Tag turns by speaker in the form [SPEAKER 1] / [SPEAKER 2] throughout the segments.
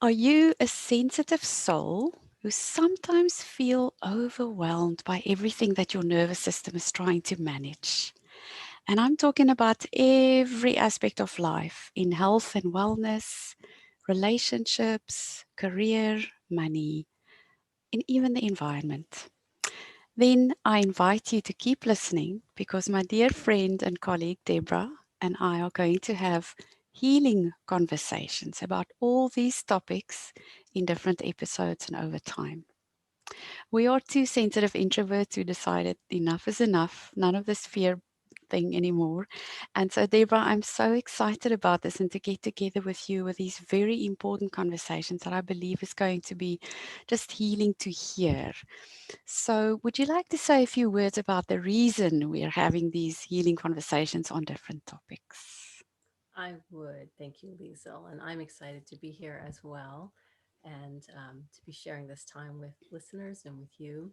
[SPEAKER 1] Are you a sensitive soul who sometimes feel overwhelmed by everything that your nervous system is trying to manage? And I'm talking about every aspect of life in health and wellness, relationships, career, money, and even the environment. Then I invite you to keep listening because my dear friend and colleague Deborah and I are going to have healing conversations about all these topics in different episodes and over time. We are two sensitive introverts who decided enough is enough, none of this fear thing anymore. And so, Deborah, I'm so excited about this and to get together with you with these very important conversations that I believe is going to be just healing to hear. So, would you like to say a few words about the reason we are having these healing conversations on different topics?
[SPEAKER 2] I would. Thank you, Liesel. And I'm excited to be here as well and to be sharing this time with listeners and with you.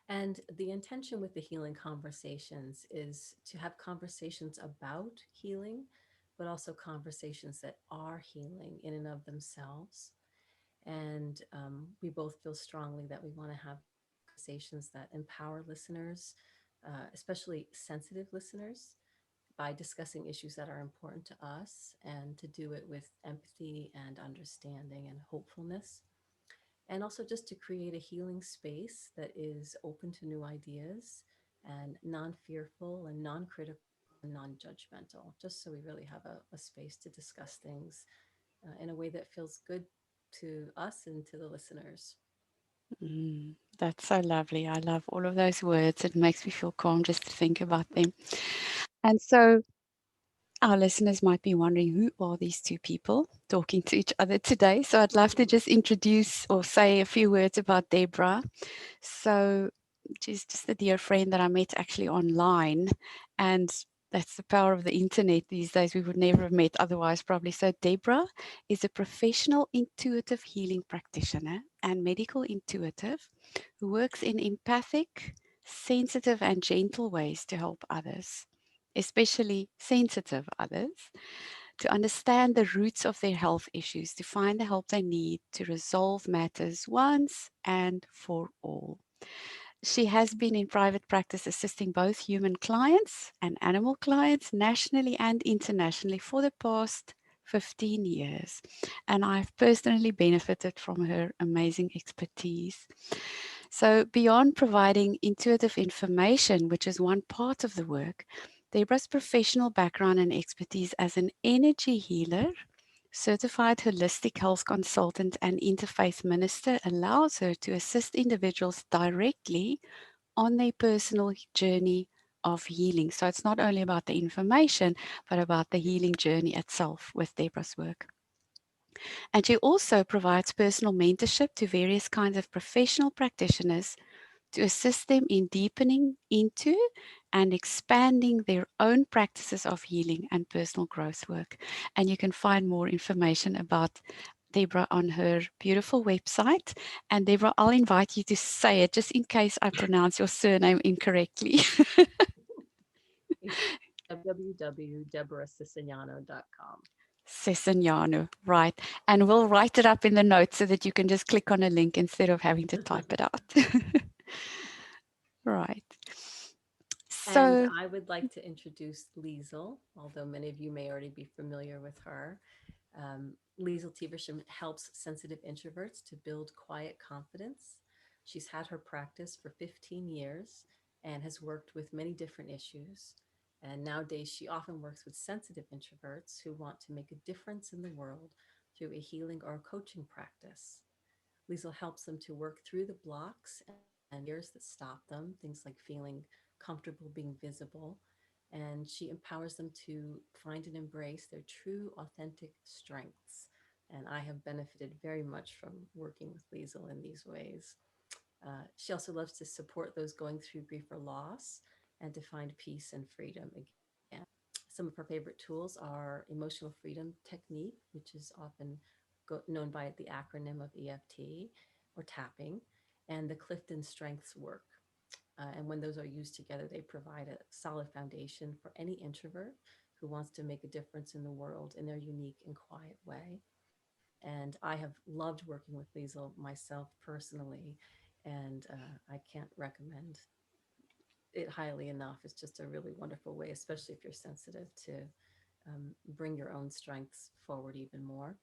[SPEAKER 2] And the intention with the healing conversations is to have conversations about healing, but also conversations that are healing in and of themselves. And we both feel strongly that we want to have conversations that empower listeners, especially sensitive listeners, by discussing issues that are important to us and to do it with empathy and understanding and hopefulness. And also just to create a healing space that is open to new ideas and non fearful and non critical and non judgmental, just so we really have a space to discuss things in a way that feels good to us and to the listeners.
[SPEAKER 1] That's so lovely. I love all of those words. It makes me feel calm just to think about them. And so, our listeners might be wondering who are these two people talking to each other today. So, I'd love to just introduce or say a few words about Deborah. So, she's just a dear friend that I met actually online. And that's the power of the internet these days. We would never have met otherwise, probably. So, Deborah is a professional intuitive healing practitioner and medical intuitive who works in empathic, sensitive, and gentle ways to help others, especially sensitive others, to understand the roots of their health issues, to find the help they need to resolve matters once and for all. She has been in private practice assisting both human clients and animal clients nationally and internationally for the past 15 years. And I've personally benefited from her amazing expertise. So, beyond providing intuitive information, which is one part of the work, Deborah's professional background and expertise as an energy healer, certified holistic health consultant, and interfaith minister allows her to assist individuals directly on their personal journey of healing. So it's not only about the information, but about the healing journey itself with Deborah's work. And she also provides personal mentorship to various kinds of professional practitioners to assist them in deepening into and expanding their own practices of healing and personal growth work. And you can find more information about Deborah on her beautiful website. And Deborah, I'll invite you to say it just in case I pronounce your surname incorrectly.
[SPEAKER 2] It's www.deborahsiciliano.com.
[SPEAKER 1] Cesignano, right. And we'll write it up in the notes so that you can just click on a link instead of having to type it out. Right.
[SPEAKER 2] And
[SPEAKER 1] So,
[SPEAKER 2] I would like to introduce Liesel, although many of you may already be familiar with her. Liesel Teversham helps sensitive introverts to build quiet confidence. She's had her practice for 15 years and has worked with many different issues. And nowadays, she often works with sensitive introverts who want to make a difference in the world through a healing or a coaching practice. Liesel helps them to work through the blocks and fears that stop them, things like feeling comfortable being visible. And she empowers them to find and embrace their true, authentic strengths. And I have benefited very much from working with Liesel in these ways. She also loves to support those going through grief or loss and to find peace and freedom again. Some of her favorite tools are emotional freedom technique, which is often known by the acronym of EFT or tapping, and the Clifton Strengths work. And when those are used together, they provide a solid foundation for any introvert who wants to make a difference in the world in their unique and quiet way. And I have loved working with Liesel myself personally, and I can't recommend it highly enough. It's just a really wonderful way, especially if you're sensitive, to bring your own strengths forward even more.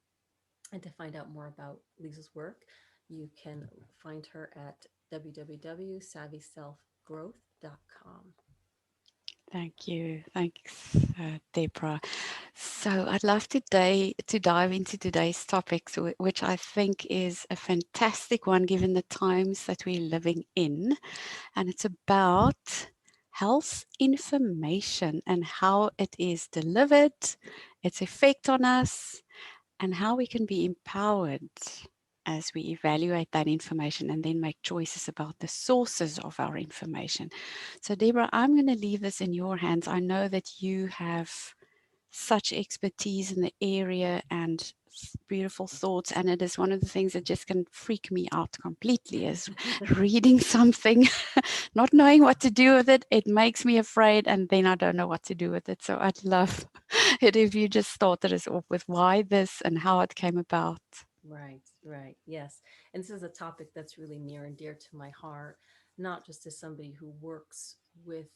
[SPEAKER 2] And to find out more about Lisa's work, you can find her at www.savvyselfgrowth.com.
[SPEAKER 1] Thank you. Thanks, Deborah. So I'd love today to dive into today's topics, which I think is a fantastic one given the times that we're living in. And it's about health information and how it is delivered, its effect on us, and how we can be empowered as we evaluate that information and then make choices about the sources of our information. So, Deborah, I'm going to leave this in your hands. I know that you have such expertise in the area and beautiful thoughts, and it is one of the things that just can freak me out completely is reading something, not knowing what to do with it. It makes me afraid, and then I don't know what to do with it. So I'd love it if you just started us off with why this and how it came about.
[SPEAKER 2] Right, right. Yes. And this is a topic that's really near and dear to my heart, not just as somebody who works with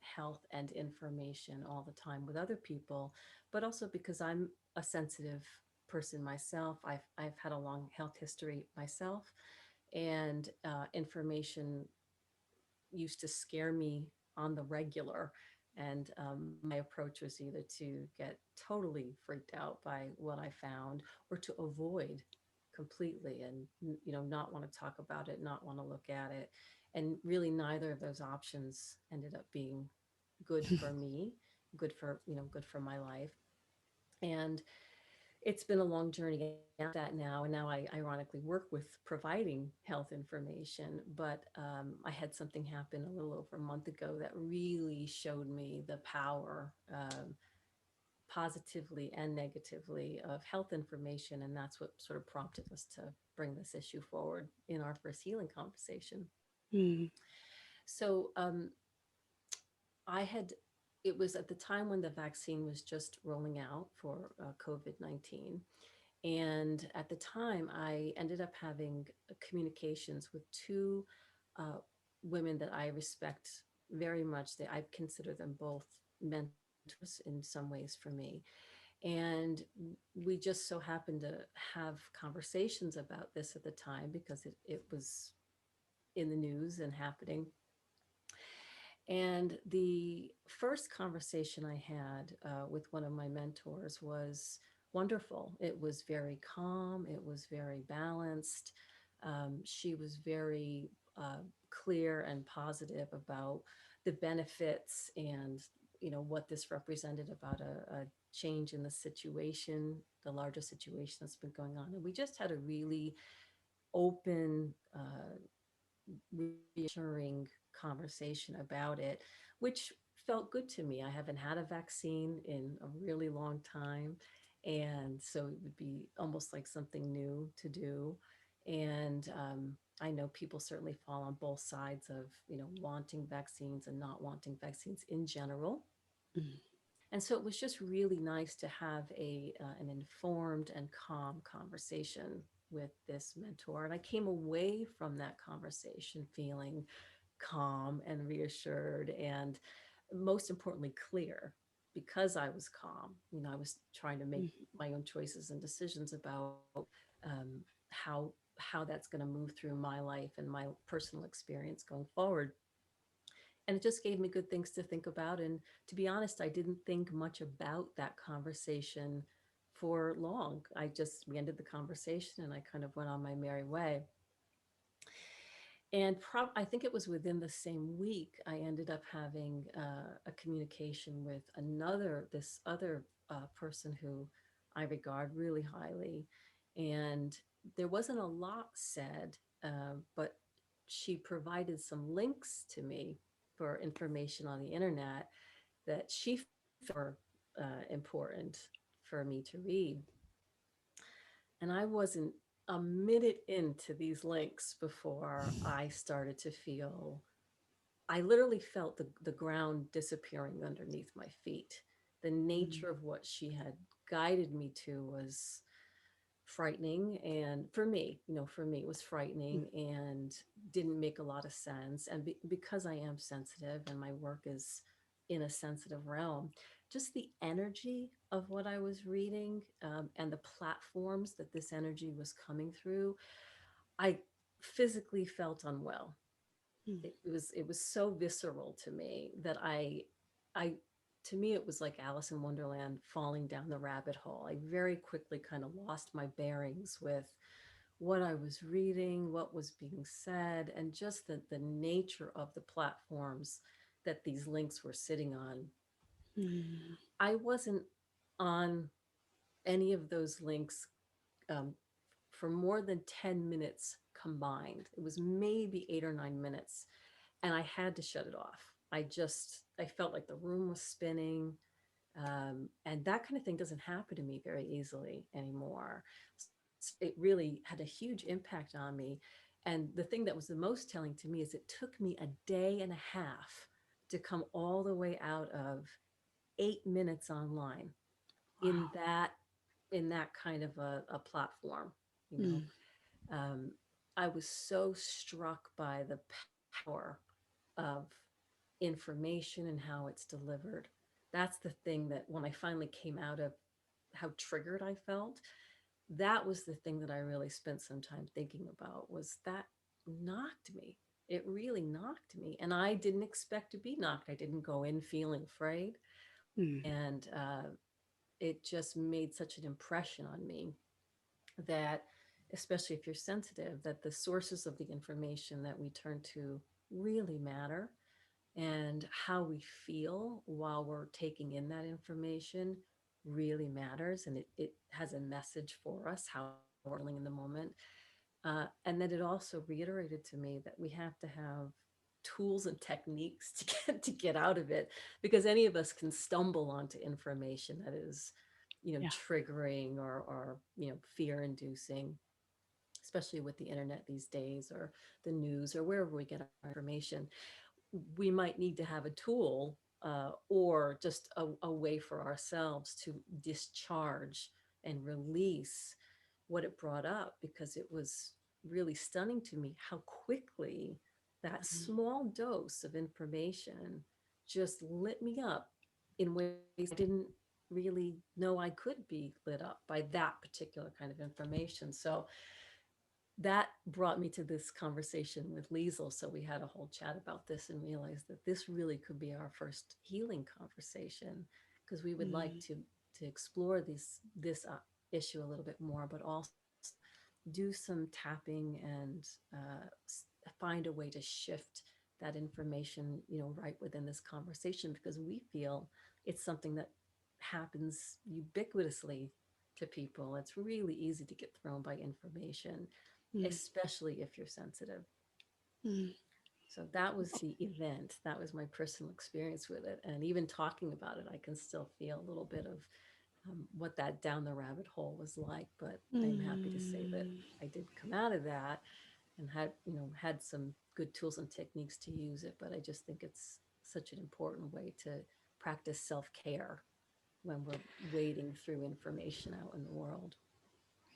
[SPEAKER 2] health and information all the time with other people, but also because I'm a sensitive person myself. I've had a long health history myself, and information used to scare me on the regular. And my approach was either to get totally freaked out by what I found, or to avoid completely and not want to talk about it, not want to look at it. And really neither of those options ended up being good for me, good for my life. And it's been a long journey getting out of that now. And now I ironically work with providing health information. But I had something happen a little over a month ago that really showed me the power, positively and negatively, of health information. And that's what sort of prompted us to bring this issue forward in our first healing conversation.
[SPEAKER 1] Mm,
[SPEAKER 2] So I had, it was at the time when the vaccine was just rolling out for COVID 19. And at the time, I ended up having communications with two uh, women that I respect very much. I consider them both mentors in some ways for me. And we just so happened to have conversations about this at the time because it was in the news and happening. And the first conversation I had with one of my mentors was wonderful. It was very calm, it was very balanced. She was very clear and positive about the benefits and what this represented about a change in the situation, the larger situation that's been going on. And we just had a really open, reassuring conversation about it, which felt good to me. I haven't had a vaccine in a really long time. And so it would be almost like something new to do. And I know people certainly fall on both sides of, wanting vaccines and not wanting vaccines in general.
[SPEAKER 1] mm,
[SPEAKER 2] And so it was just really nice to have an informed and calm conversation with this mentor. And I came away from that conversation feeling calm and reassured, and most importantly, clear, because I was calm. I was trying to make
[SPEAKER 1] mm,
[SPEAKER 2] my own choices and decisions about how that's going to move through my life and my personal experience going forward. And it just gave me good things to think about. And to be honest, I didn't think much about that conversation for long. We ended the conversation and I kind of went on my merry way. And I think it was within the same week I ended up having a communication with this other person who I regard really highly. And there wasn't a lot said, but she provided some links to me for information on the internet that she felt were important for me to read. And I wasn't a minute into these links before I started to feel, I literally felt the ground disappearing underneath my feet. The
[SPEAKER 1] mm,
[SPEAKER 2] nature of what she had guided me to was frightening. And for me, for me, it was frightening and didn't make a lot of sense. And because I am sensitive and my work is in a sensitive realm, just the energy of what I was reading, and the platforms that this energy was coming through, I physically felt unwell.
[SPEAKER 1] Mm,
[SPEAKER 2] It was so visceral to me that I to me it was like Alice in Wonderland falling down the rabbit hole. I very quickly kind of lost my bearings with what I was reading, what was being said, and just the nature of the platforms that these links were sitting on.
[SPEAKER 1] mm,
[SPEAKER 2] I wasn't on any of those links um, for more than 10 minutes combined. It was maybe 8 or 9 minutes, and I had to shut it off. I felt like the room was spinning. And that kind of thing doesn't happen to me very easily anymore. It really had a huge impact on me. And the thing that was the most telling to me is it took me a day and a half to come all the way out of 8 minutes online in
[SPEAKER 1] wow.
[SPEAKER 2] that kind of a platform, you know.
[SPEAKER 1] Mm,
[SPEAKER 2] um, I was so struck by the power of information and how it's delivered. That's the thing that when I finally came out of how triggered I felt, that was the thing that I really spent some time thinking about, was that knocked me. It really knocked me. And I didn't expect to be knocked. I didn't go in feeling afraid.
[SPEAKER 1] mm,
[SPEAKER 2] And it just made such an impression on me that, especially if you're sensitive, that the sources of the information that we turn to really matter, and how we feel while we're taking in that information really matters, and it has a message for us, how we're feeling in the moment. And then it also reiterated to me that we have to have tools and techniques to get out of it, because any of us can stumble onto information that is,
[SPEAKER 1] yeah.
[SPEAKER 2] triggering, or fear inducing, especially with the internet these days, or the news, or wherever we get our information. We might need to have a tool, or just a way for ourselves to discharge and release what it brought up, because it was really stunning to me how quickly that
[SPEAKER 1] Mm,
[SPEAKER 2] small dose of information just lit me up in ways I didn't really know I could be lit up by that particular kind of information. So that brought me to this conversation with Liesel. So we had a whole chat about this and realized that this really could be our first healing conversation, because we would like
[SPEAKER 1] mm,
[SPEAKER 2] to explore this issue a little bit more, but also do some tapping and find a way to shift that information, right within this conversation, because we feel it's something that happens ubiquitously to people. It's really easy to get thrown by information,
[SPEAKER 1] mm,
[SPEAKER 2] especially if you're sensitive.
[SPEAKER 1] mm,
[SPEAKER 2] So that was the event. That was my personal experience with it. And even talking about it, I can still feel a little bit of what that down the rabbit hole was like. But I'm happy to say that
[SPEAKER 1] mm.
[SPEAKER 2] I did come out of that and had some good tools and techniques to use it. But I just think it's such an important way to practice self-care when we're wading through information out in the world.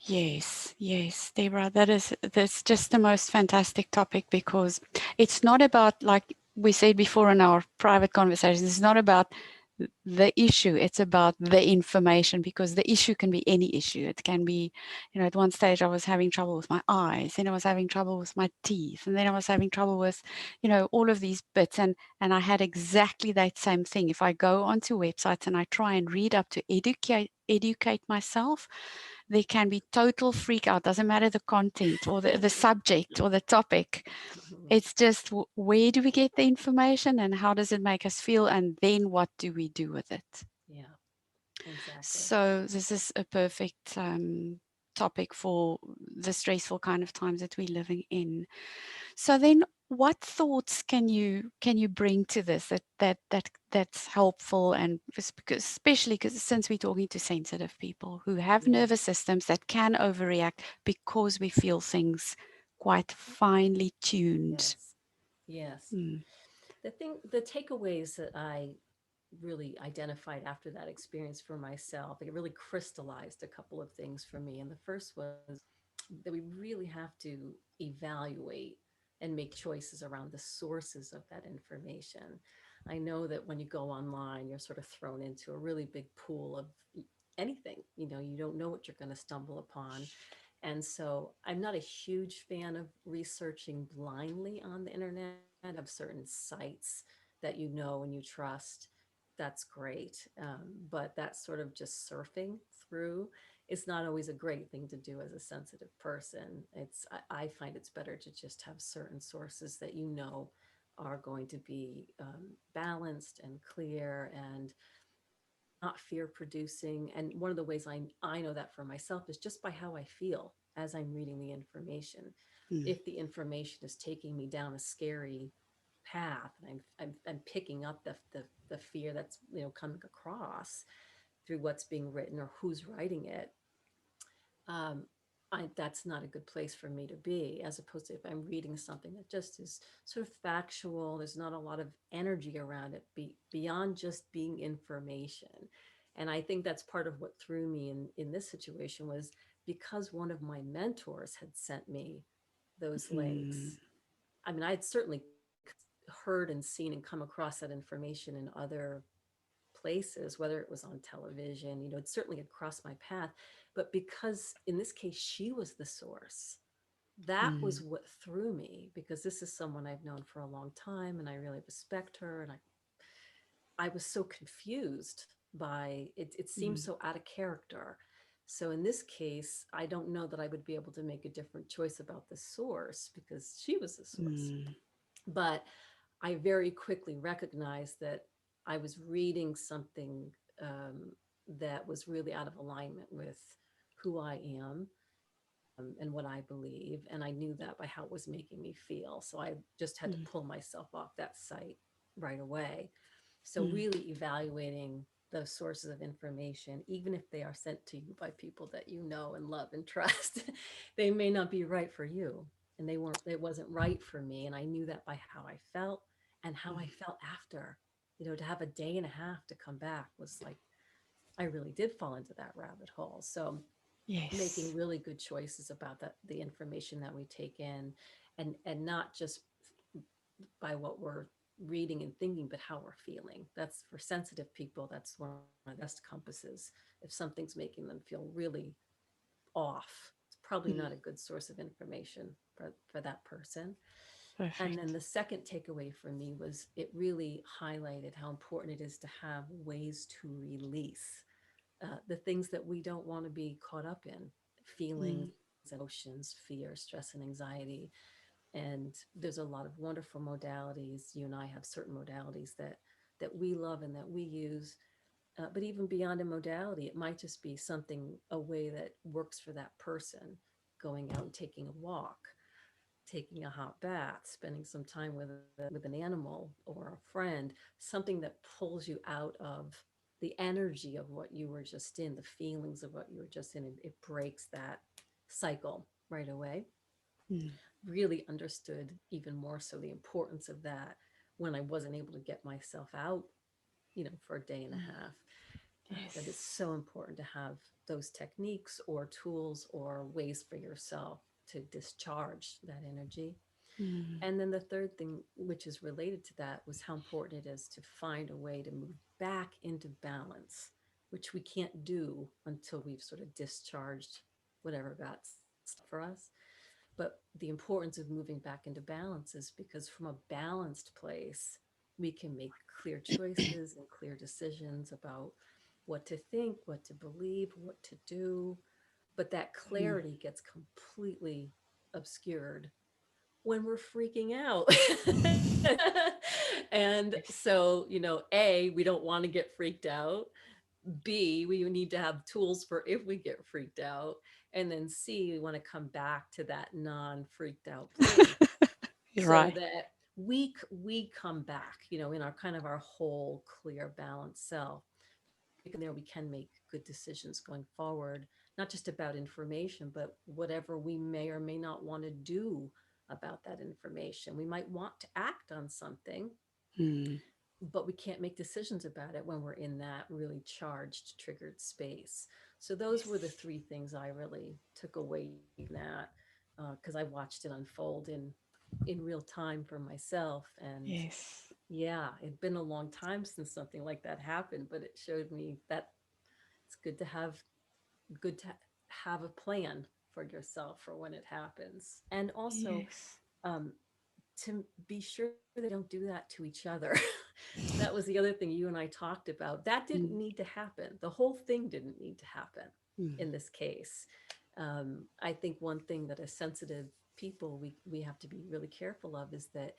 [SPEAKER 1] Yes, yes, Deborah, that's just the most fantastic topic, because it's not about, like we said before in our private conversations, it's not about the issue, it's about the information, because the issue can be any issue. It can be, at one stage I was having trouble with my eyes, then I was having trouble with my teeth, and then I was having trouble with, all of these bits, and I had exactly that same thing. If I go onto websites and I try and read up to educate myself, there can be total freak out. Doesn't matter the content or the subject or the topic. It's just where do we get the information and how does it make us feel? And then what do we do with it?
[SPEAKER 2] Yeah, exactly.
[SPEAKER 1] So, this is a perfect topic for the stressful kind of times that we're living in. So then, what thoughts can you bring to this that's helpful, and because especially because since we're talking to sensitive people who have
[SPEAKER 2] Yeah.
[SPEAKER 1] nervous systems that can overreact because we feel things quite finely tuned.
[SPEAKER 2] Yes. Yes.
[SPEAKER 1] Mm,
[SPEAKER 2] The takeaways that I really identified after that experience for myself. It really crystallized a couple of things for me. And the first was that we really have to evaluate and make choices around the sources of that information. I know that when you go online, you're sort of thrown into a really big pool of anything. You don't know what you're going to stumble upon. And so I'm not a huge fan of researching blindly on the internet of certain sites that you know and you trust. That's great. But that sort of just surfing through is not always a great thing to do as a sensitive person. I find it's better to just have certain sources that you know are going to be balanced and clear and not fear producing. And one of the ways I know that for myself is just by how I feel as I'm reading the information.
[SPEAKER 1] Mm,
[SPEAKER 2] If the information is taking me down a scary path, and I'm picking up the fear that's coming across through what's being written or who's writing it, um, that's not a good place for me to be, as opposed to if I'm reading something that just is sort of factual, there's not a lot of energy around it, beyond just being information. And I think that's part of what threw me in this situation was because one of my mentors had sent me those
[SPEAKER 1] mm,
[SPEAKER 2] links. I mean, I'd certainly heard and seen and come across that information in other places, whether it was on television, it certainly had crossed my path. But because in this case, she was the source, that was
[SPEAKER 1] mm,
[SPEAKER 2] what threw me, because this is someone I've known for a long time and I really respect her. And I was so confused by it. It seems
[SPEAKER 1] mm,
[SPEAKER 2] so out of character. So in this case, I don't know that I would be able to make a different choice about the source because she was the source.
[SPEAKER 1] mm,
[SPEAKER 2] But I very quickly recognized that I was reading something that was really out of alignment with who I am, and what I believe. And I knew that by how it was making me feel. So I just had to
[SPEAKER 1] mm,
[SPEAKER 2] pull myself off that site right away. So,
[SPEAKER 1] mm.
[SPEAKER 2] really evaluating those sources of information, even if they are sent to you by people that you know and love and trust, they may not be right for you. And it wasn't right for me. And I knew that by how I felt and how I felt after. To have a day and a half to come back was like, I really did fall into that rabbit hole. So, making
[SPEAKER 1] Yes.
[SPEAKER 2] really good choices about the information that we take in, and not just by what we're reading and thinking, but how we're feeling. That's for sensitive people, that's one of the best compasses. If something's making them feel really off, it's probably not
[SPEAKER 1] Mm,
[SPEAKER 2] a good source of information for that person. And then
[SPEAKER 1] perfect.
[SPEAKER 2] the second takeaway for me was it really highlighted how important it is to have ways to release the things that we don't want to be caught up in,
[SPEAKER 1] Mm,
[SPEAKER 2] feelings, emotions, fear, stress, and anxiety. And there's a lot of wonderful modalities. You and I have certain modalities that we love and that we use. But even beyond a modality, it might just be something, a way that works for that person, going out and taking a walk, taking a hot bath, spending some time with an animal or a friend, something that pulls you out of the energy of what you were just in, the feelings of what you were just in. It breaks that cycle right away.
[SPEAKER 1] mm.
[SPEAKER 2] Really understood even more so the importance of that when I wasn't able to get myself out, for a day and a half. That it's
[SPEAKER 1] Yes.
[SPEAKER 2] so important to have those techniques or tools or ways for yourself to discharge that energy.
[SPEAKER 1] Mm,
[SPEAKER 2] And then the third thing, which is related to that, was how important it is to find a way to move back into balance, which we can't do until we've sort of discharged whatever got stuck for us. But the importance of moving back into balance is because from a balanced place, we can make clear choices and clear decisions about what to think, what to believe, what to do. But that
[SPEAKER 1] mm.
[SPEAKER 2] clarity gets completely obscured when we're freaking out. And
[SPEAKER 1] Yes.
[SPEAKER 2] so, A, we don't want to get freaked out. B, we need to have tools for if we get freaked out. And then C, we want to come back to that non freaked out place
[SPEAKER 1] You're
[SPEAKER 2] so
[SPEAKER 1] right.
[SPEAKER 2] that we come back, in our kind of our whole clear balanced self. So I think in there we can make good decisions going forward, not just about information, but whatever we may or may not want to do about that information. We might want to act on something,
[SPEAKER 1] Mm,
[SPEAKER 2] but we can't make decisions about it when we're in that really charged, triggered space. So those were the
[SPEAKER 1] Yes.
[SPEAKER 2] three things I really took away from that, because I watched it unfold in real time for myself. And
[SPEAKER 1] Yes.
[SPEAKER 2] yeah, it'd been a long time since something like that happened, but it showed me that it's good to have a plan for yourself for when it happens, and also
[SPEAKER 1] Yes.
[SPEAKER 2] um, to be sure they don't do that to each other. That was the other thing you and I talked about. That didn't
[SPEAKER 1] Mm,
[SPEAKER 2] need to happen. The whole thing didn't need to happen
[SPEAKER 1] mm,
[SPEAKER 2] in this case. I think one thing that as sensitive people we have to be really careful of is that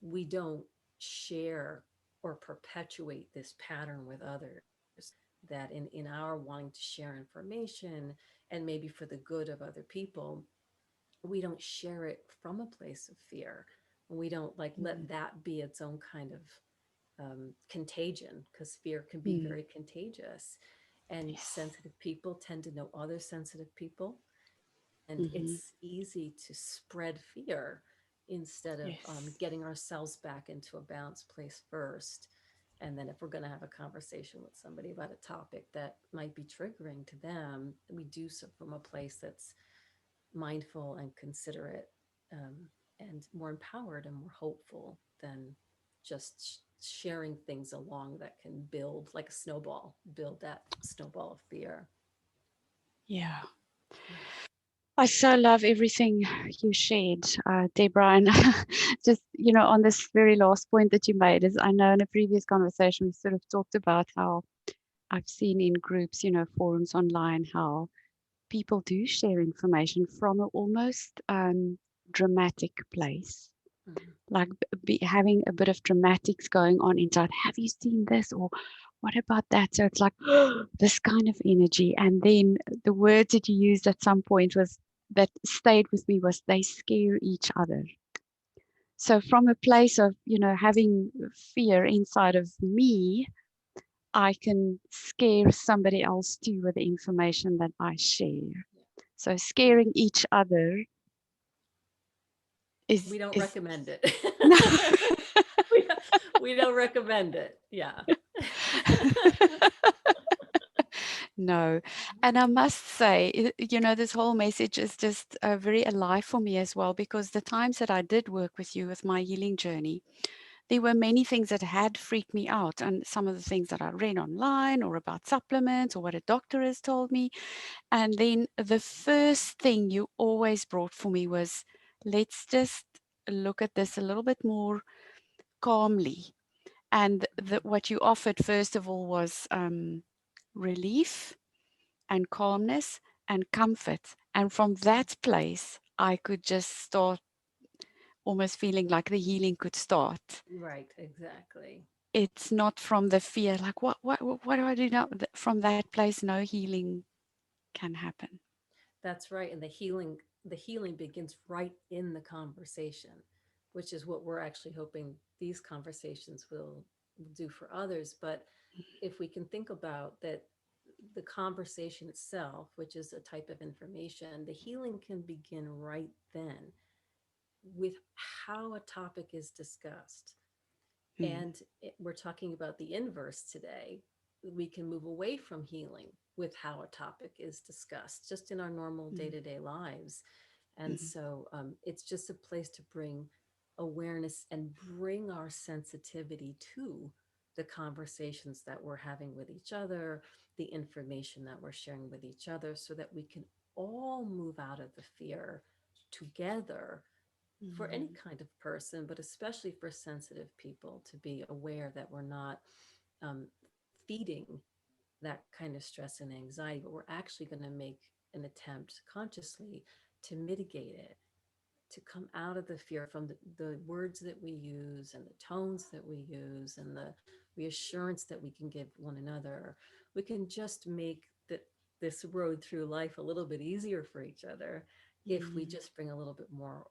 [SPEAKER 2] we don't share or perpetuate this pattern with others, that in our wanting to share information and maybe for the good of other people, we don't share it from a place of fear. We don't like let
[SPEAKER 1] mm,
[SPEAKER 2] that be its own kind of contagion, because fear can be
[SPEAKER 1] mm.
[SPEAKER 2] very contagious. And
[SPEAKER 1] Yes.
[SPEAKER 2] sensitive people tend to know other sensitive people. And
[SPEAKER 1] Mm-hmm.
[SPEAKER 2] it's easy to spread fear instead of
[SPEAKER 1] Yes.
[SPEAKER 2] getting ourselves back into a balanced place first. And then, if we're going to have a conversation with somebody about a topic that might be triggering to them, we do so from a place that's mindful and considerate, um, and more empowered and more hopeful than just sharing things along that can build like a snowball, build that snowball of fear.
[SPEAKER 1] Yeah.
[SPEAKER 2] Yeah.
[SPEAKER 1] I so love everything you shared, Deborah. And just, on this very last point that you made, is I know in a previous conversation we sort of talked about how I've seen in groups, forums online, how people do share information from an almost dramatic place,
[SPEAKER 2] Mhm.
[SPEAKER 1] like having a bit of dramatics going on inside. Have you seen this? Or what about that? So it's like this kind of energy. And then the words that you used at some point was that stayed with me was they scare each other. So from a place of, having fear inside of me, I can scare somebody else too with the information that I share. So scaring each other is
[SPEAKER 2] We don't
[SPEAKER 1] is
[SPEAKER 2] recommend it.
[SPEAKER 1] no.
[SPEAKER 2] we, we don't recommend it. Yeah.
[SPEAKER 1] No. And I must say, this whole message is just very alive for me as well, because the times that I did work with you with my healing journey, there were many things that had freaked me out. And some of the things that I read online or about supplements or what a doctor has told me. And then the first thing you always brought for me was, let's just look at this a little bit more calmly. And what you offered, first of all, was relief and calmness and comfort. And from that place, I could just start almost feeling like the healing could start.
[SPEAKER 2] Right, exactly.
[SPEAKER 1] It's not from the fear, like, what do I do now? From that place, no healing can happen.
[SPEAKER 2] That's right. And the healing begins right in the conversation, which is what we're actually hoping these conversations will do for others. But if we can think about that, the conversation itself, which is a type of information, the healing can begin right then with how a topic is discussed.
[SPEAKER 1] Mm,
[SPEAKER 2] And we're talking about the inverse today. We can move away from healing with how a topic is discussed just in our normal day
[SPEAKER 1] mm,
[SPEAKER 2] to day lives. And
[SPEAKER 1] mm,
[SPEAKER 2] so it's just a place to bring awareness and bring our sensitivity to the conversations that we're having with each other, the information that we're sharing with each other, so that we can all move out of the fear together, for any
[SPEAKER 1] mm.
[SPEAKER 2] kind of person, but especially for sensitive people, to be aware that we're not feeding that kind of stress and anxiety, but we're actually going to make an attempt consciously to mitigate it, to come out of the fear from the words that we use and the tones that we use and the reassurance that we can give one another. We can just make this road through life a little bit easier for each other if we
[SPEAKER 1] Mm,
[SPEAKER 2] just bring a little bit more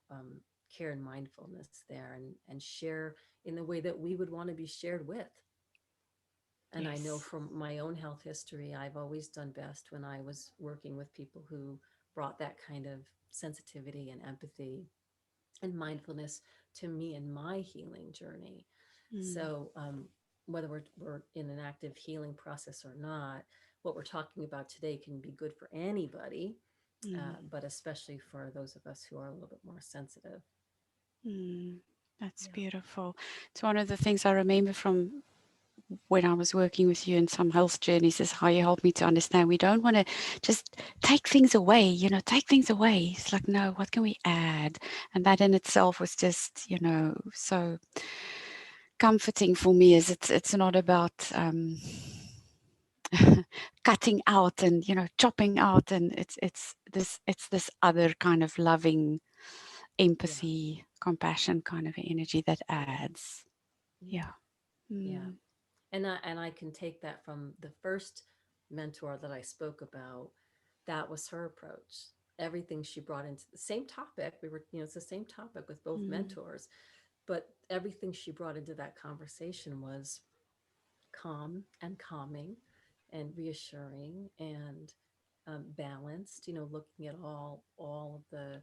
[SPEAKER 2] care and mindfulness there, and share in the way that we would want to be shared with. And I know
[SPEAKER 1] yes.
[SPEAKER 2] from my own health history, I've always done best when I was working with people who brought that kind of sensitivity and empathy and mindfulness to me in my healing journey.
[SPEAKER 1] Mm,
[SPEAKER 2] So, whether we're in an active healing process or not, what we're talking about today can be good for anybody,
[SPEAKER 1] mm,
[SPEAKER 2] but especially for those of us who are a little bit more sensitive.
[SPEAKER 1] mm. That's
[SPEAKER 2] Yeah.
[SPEAKER 1] beautiful. It's one of the things I remember from when I was working with you in some health journeys is how you helped me to understand we don't want to just take things away, take things away. It's like, no, what can we add? And that in itself was just, so comforting for me is it's not about cutting out and chopping out, and it's this other kind of loving
[SPEAKER 2] Yeah.
[SPEAKER 1] empathy, compassion kind of energy that adds.
[SPEAKER 2] Yeah.
[SPEAKER 1] Yeah.
[SPEAKER 2] Yeah.
[SPEAKER 1] Mm,
[SPEAKER 2] And I can take that from the first mentor that I spoke about. That was her approach. Everything she brought into the same topic. It's the same topic with both
[SPEAKER 1] mm,
[SPEAKER 2] mentors, but everything she brought into that conversation was calm and calming and reassuring and balanced, looking at all of the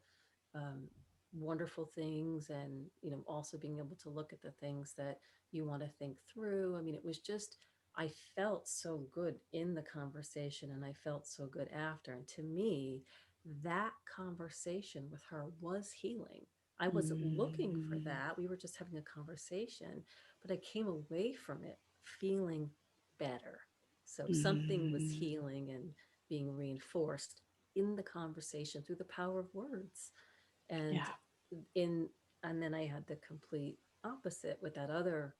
[SPEAKER 2] um, wonderful things, and also being able to look at the things that you want to think through. I mean, it was just, I felt so good in the conversation, and I felt so good after. And to me, that conversation with her was healing. I wasn't looking for
[SPEAKER 1] mm,
[SPEAKER 2] that. We were just having a conversation, but I came away from it feeling better. So something was
[SPEAKER 1] mm.
[SPEAKER 2] healing and being reinforced in the conversation through the power of words. And
[SPEAKER 1] Yeah.
[SPEAKER 2] in and then I had the complete opposite with that other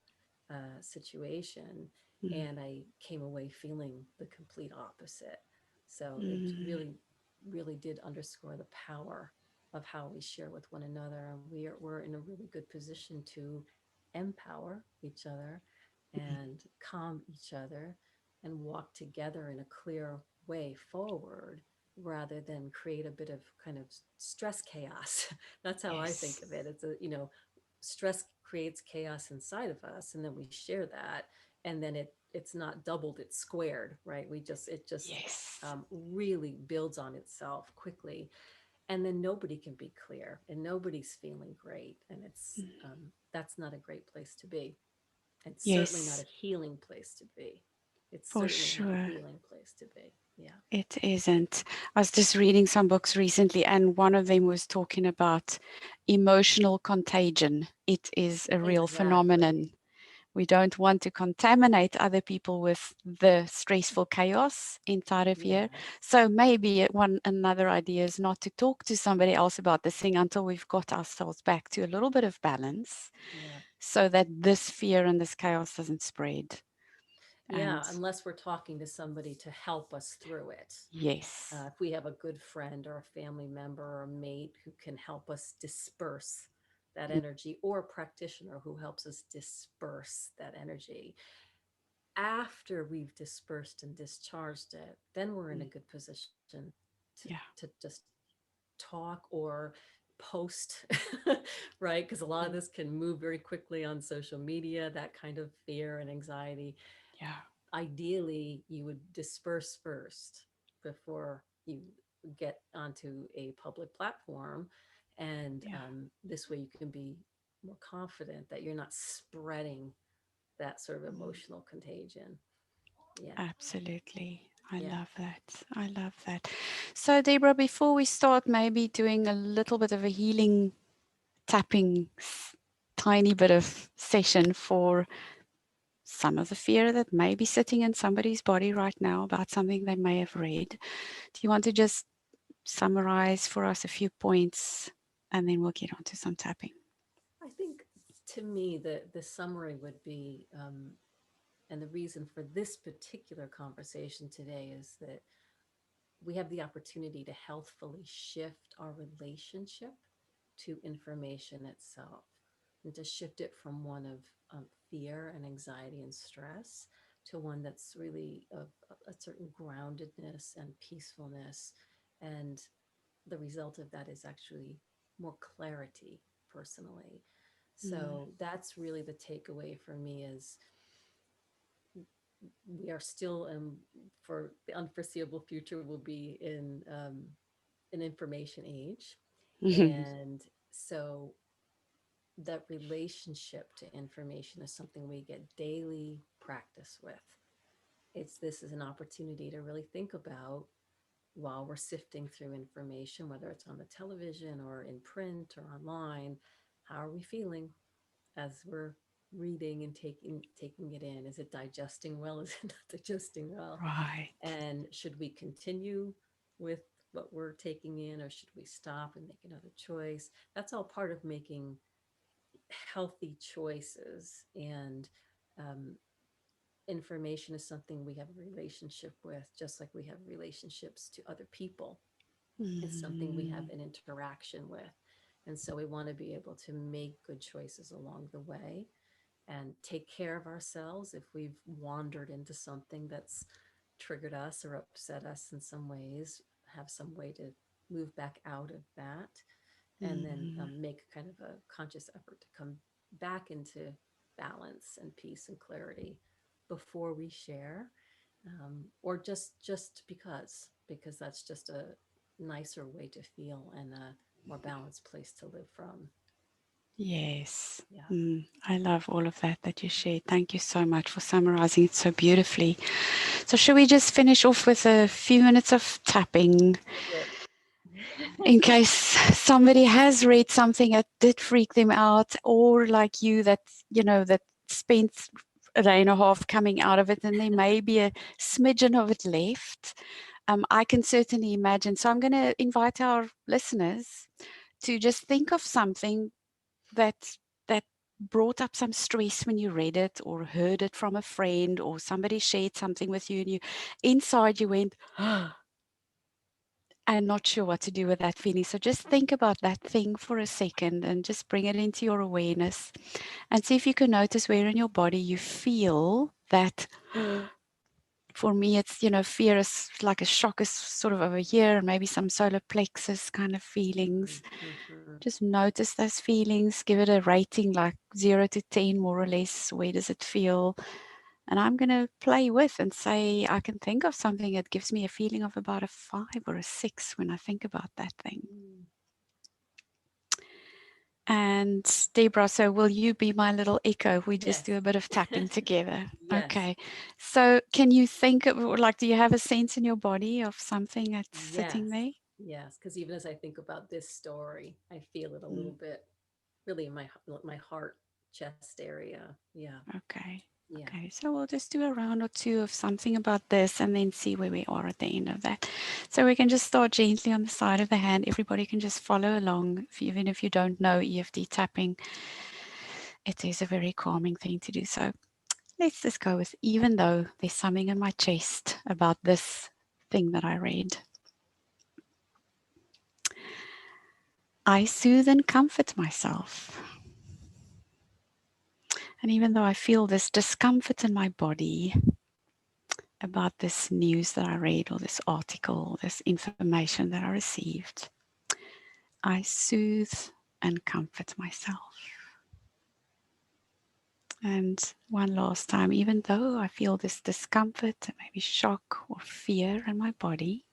[SPEAKER 2] situation,
[SPEAKER 1] Mm,
[SPEAKER 2] and I came away feeling the complete opposite. So it
[SPEAKER 1] mm.
[SPEAKER 2] really did underscore the power of how we share with one another, and we're in a really good position to empower each other and calm each other and walk together in a clear way forward, rather than create a bit of kind of stress chaos. That's how I think
[SPEAKER 1] Yes.
[SPEAKER 2] of it. Stress creates chaos inside of us, and then we share that, and then it's not doubled, it's squared, right? It just
[SPEAKER 1] Yes.
[SPEAKER 2] really builds on itself quickly, and then nobody can be clear, and nobody's feeling great, and that's not a great place to be. It's certainly not a
[SPEAKER 1] Yes,
[SPEAKER 2] healing place to be. It's
[SPEAKER 1] for
[SPEAKER 2] certainly not a
[SPEAKER 1] sure.
[SPEAKER 2] healing place to be. Yeah.
[SPEAKER 1] It isn't. I was just reading some books recently, and one of them was talking about emotional contagion. It is a real
[SPEAKER 2] Exactly.
[SPEAKER 1] phenomenon. We don't want to contaminate other people with the stressful chaos inside of here.
[SPEAKER 2] Yeah.
[SPEAKER 1] So maybe one another idea is not to talk to somebody else about this thing until we've got ourselves back to a little bit of balance,
[SPEAKER 2] Yeah.
[SPEAKER 1] so that this fear and this chaos doesn't spread.
[SPEAKER 2] Yeah.
[SPEAKER 1] And
[SPEAKER 2] Unless we're talking to somebody to help us through it.
[SPEAKER 1] yes,
[SPEAKER 2] If we have a good friend or a family member or a mate who can help us disperse that
[SPEAKER 1] mm,
[SPEAKER 2] energy, or a practitioner who helps us disperse that energy, after we've dispersed and discharged it, then we're in a
[SPEAKER 1] mm,
[SPEAKER 2] good position
[SPEAKER 1] yeah,
[SPEAKER 2] to just talk or post, right? Because a lot of
[SPEAKER 1] mm,
[SPEAKER 2] this can move very quickly on social media, that kind of fear and anxiety.
[SPEAKER 1] yeah,
[SPEAKER 2] Ideally, you would disperse first before you get onto a public platform. And
[SPEAKER 1] yeah,
[SPEAKER 2] this way you can be more confident that you're not spreading that sort of
[SPEAKER 1] mm,
[SPEAKER 2] emotional contagion. Yeah.
[SPEAKER 1] absolutely. I
[SPEAKER 2] Yeah.
[SPEAKER 1] love that. I love that. So, Deborah, before we start, maybe doing a little bit of a healing tapping, tiny bit of session for some of the fear that may be sitting in somebody's body right now about something they may have read. Do you want to just summarize for us a few points, and then we'll get on to some tapping?
[SPEAKER 2] I think, to me, the summary would be, and the reason for this particular conversation today is that we have the opportunity to healthfully shift our relationship to information itself, and to shift it from one of fear and anxiety and stress to one that's really of a certain groundedness and peacefulness. And the result of that is actually more clarity personally.
[SPEAKER 1] Mm,
[SPEAKER 2] So that's really the takeaway for me is we are still, for the unforeseeable future, will be in an information age. And so that relationship to information is something we get daily practice with. This is an opportunity to really think about while we're sifting through information, whether it's on the television or in print or online, how are we feeling as we're reading and taking it in? Is it digesting well? Is it not digesting well?
[SPEAKER 1] Right.
[SPEAKER 2] And should we continue with what we're taking in, or should we stop and make another choice? That's all part of making healthy choices. And um, information is something we have a relationship with, just like we have relationships to other people. It's something we have
[SPEAKER 1] Mm,
[SPEAKER 2] an interaction with. And so we want to be able to make good choices along the way and take care of ourselves if we've wandered into something that's triggered us or upset us in some ways, have some way to move back out of that, and then
[SPEAKER 1] mm.
[SPEAKER 2] make kind of a conscious effort to come back into balance and peace and clarity before we share, or just because that's just a nicer way to feel and a more balanced place to live from.
[SPEAKER 1] Yes.
[SPEAKER 2] Yeah.
[SPEAKER 1] I love all of that you shared. Thank you so much for summarizing it so beautifully. So, should we just finish off with a few minutes of tapping
[SPEAKER 2] Do it.
[SPEAKER 1] in case somebody has read something that did freak them out, or like you, that, that spent a day and a half coming out of it, and there may be a smidgen of it left? I can certainly imagine. So, I'm going to invite our listeners to just think of something that brought up some stress when you read it or heard it from a friend, or somebody shared something with you and you inside you went and not sure what to do with that feeling. So just think about that thing for a second and just bring it into your awareness and see if you can notice where in your body you feel that. For me, it's, fear is like a shock is sort of over here, and maybe some solar plexus kind of feelings.
[SPEAKER 2] Mm-hmm.
[SPEAKER 1] Just notice those feelings, give it a rating like 0 to 10, more or less. Where does it feel? And I'm going to play with and say, I can think of something that gives me a feeling of about a 5 or a 6 when I think about that thing.
[SPEAKER 2] Mm.
[SPEAKER 1] And Deborah, so will you be my little echo? We just do
[SPEAKER 2] Yes.
[SPEAKER 1] a bit of tapping together.
[SPEAKER 2] Yes.
[SPEAKER 1] Okay. So can you think of, like, do you have a sense in your body of something that's
[SPEAKER 2] Yes.
[SPEAKER 1] sitting there?
[SPEAKER 2] Yes. Because even as I think about this story, I feel it a
[SPEAKER 1] Mm,
[SPEAKER 2] little bit, really in my heart, chest area. Yeah.
[SPEAKER 1] okay.
[SPEAKER 2] Yeah.
[SPEAKER 1] Okay. So we'll just do a round or two of something about this and then see where we are at the end of that. So we can just start gently on the side of the hand. Everybody can just follow along. Even if you don't know EFT tapping, it is a very calming thing to do. So let's just go with, even though there's something in my chest about this thing that I read, I soothe and comfort myself. And even though I feel this discomfort in my body about this news that I read, or this article, this information that I received, I soothe and comfort myself. And one last time, even though I feel this discomfort and maybe shock or fear in my body,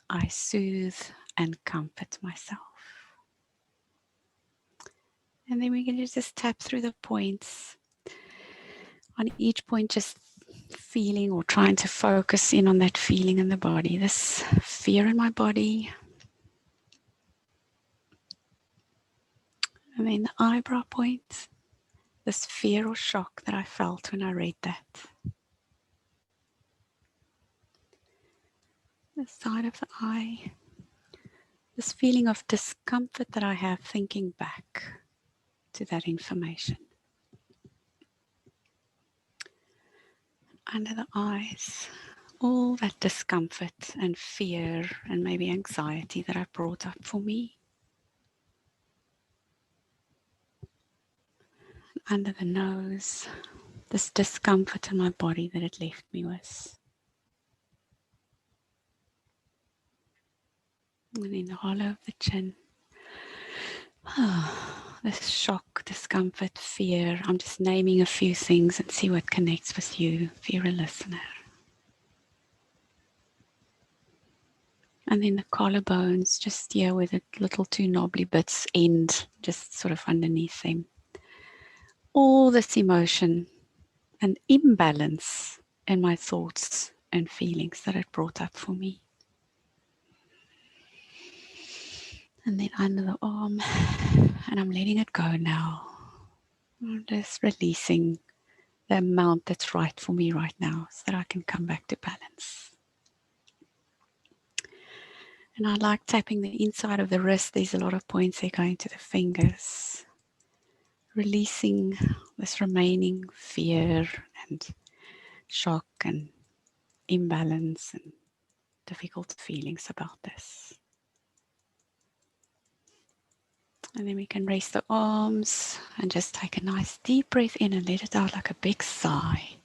[SPEAKER 1] I soothe and comfort myself. And then we can just tap through the points. On each point, just feeling or trying to focus in on that feeling in the body, this fear in my body. And then the eyebrow point, this fear or shock that I felt when I read that. The side of the eye, this feeling of discomfort that I have thinking back to that information. Under the eyes, all that discomfort and fear and maybe anxiety that I brought up for me. Under the nose, this discomfort in my body that it left me with. And in the hollow of the chin, this shock, discomfort, fear. I'm just naming a few things and see what connects with you if you're a listener. And then the collarbones, just here where the little two knobbly bits end, just sort of underneath them. All this emotion and imbalance in my thoughts and feelings that it brought up for me. And then under the arm, and I'm letting it go now. I'm just releasing the amount that's right for me right now so that I can come back to balance. And I like tapping the inside of the wrist. There's a lot of points there going to the fingers. Releasing this remaining fear and shock and imbalance and difficult feelings about this. And then we can raise the arms and just take a nice deep breath in and let it out like a big sigh.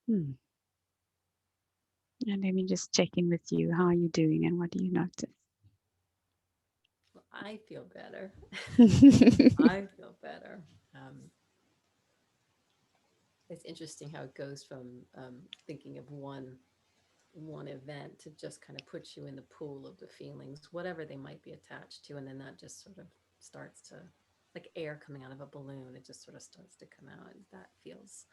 [SPEAKER 1] Hmm. And let me just check in with you. How are you doing and what do you notice?
[SPEAKER 2] Well, I feel better. I feel better. Um, it's interesting how it goes from thinking of one event to just kind of put you in the pool of the feelings, whatever they might be attached to, and then that just sort of starts to, like air coming out of a balloon. It just sort of starts to come out, and that feels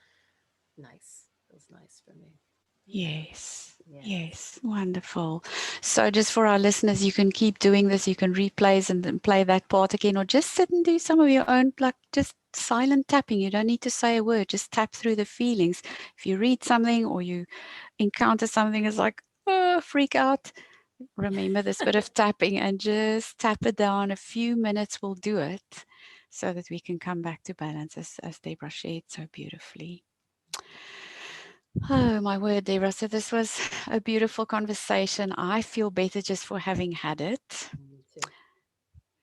[SPEAKER 2] nice. Feels nice for me. Yeah.
[SPEAKER 1] Yes.
[SPEAKER 2] Yes.
[SPEAKER 1] Yes, wonderful. So, just for our listeners, you can keep doing this. You can replays and then play that part again, or just sit and do some of your own, like just silent tapping. You don't need to say a word, just tap through the feelings. If you read something or you encounter something, it's like, oh, freak out. Remember this bit of tapping and just tap it down. A few minutes will do it so that we can come back to balance, as Deborah shared so beautifully. Oh, my word, Deborah. So, this was a beautiful conversation. I feel better just for having had it.
[SPEAKER 2] Me too.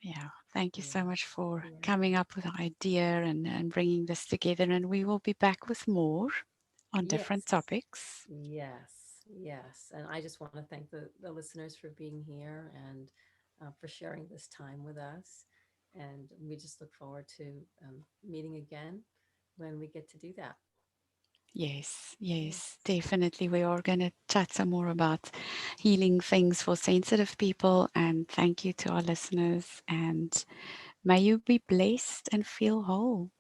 [SPEAKER 1] Yeah. Thank you so
[SPEAKER 2] Yeah.
[SPEAKER 1] much for
[SPEAKER 2] Yeah.
[SPEAKER 1] coming up with the idea and bringing this together. And we will be back with more on different
[SPEAKER 2] Yes.
[SPEAKER 1] topics.
[SPEAKER 2] Yes. Yes. And I just want to thank the listeners for being here and for sharing this time with us. And we just look forward to meeting again when we get to do that.
[SPEAKER 1] Yes, yes,
[SPEAKER 2] Yes.
[SPEAKER 1] definitely. We are going to chat some more about healing things for sensitive people. And thank you to our listeners. And may you be blessed and feel whole.